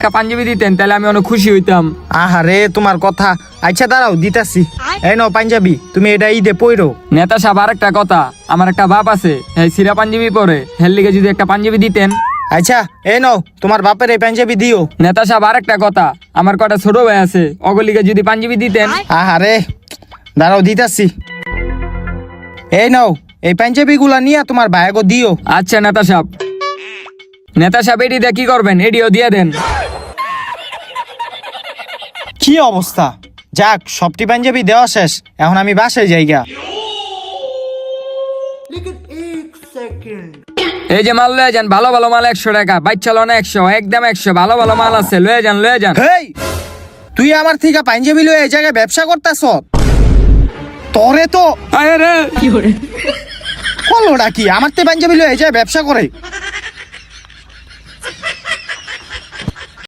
একটা পাঞ্জাবি দিতেন তাহলে আমি অনেক খুশি হইতাম। আহারে তোমার কথা। আচ্ছা দাঁড়াও দিতাছি। এই নাও পাঞ্জাবি, তুমি এটা ঈদে পইরো। নেতা সাহেব আরেকটা কথা, আমার একটা বাপ আছে, হ্যাঁ সিরা পাঞ্জাবি পরে, হের লিগে যদি একটা পাঞ্জাবি দিতেন। আচ্ছা এই নাও তোমার বাপের এই পাঞ্জাবি দিও। নেতা সাহেব আরেকটা কথা, আমার কটা ছোট ভাই আছে, অগলিগে যদি পাঞ্জাবি দিতেন। আহারে দাঁড়াও দিতাছি। এই নাও এই পাঞ্জাবি গুলা নিয়ে তোমার ভাইগো দিও। আচ্ছা নেতা সাহেব। নেতা সাহেব এটি দিয়ে কি করবেন, এটিও দিয়ে দেন। কি অবস্থা! যাক, সবটি পাঞ্জাবি দেওয়া শেষ, এখন আমি বাসায় যাইগা। এই যে মাল লয়ে যান, ভালো ভালো মাল 100 টাকা, বাইক চালানো 100, একদম 100, ভালো ভালো মাল আছে, লয়ে যান লয়ে যান। হেই, তুই আমার থেকে পাঞ্জাবি লয়ে এই জায়গায় ব্যবসা করতেছ? তোরে তো আরে রে কলোটা কি আমার তে পাঞ্জাবি লয়ে এই জায়গায় ব্যবসা করে?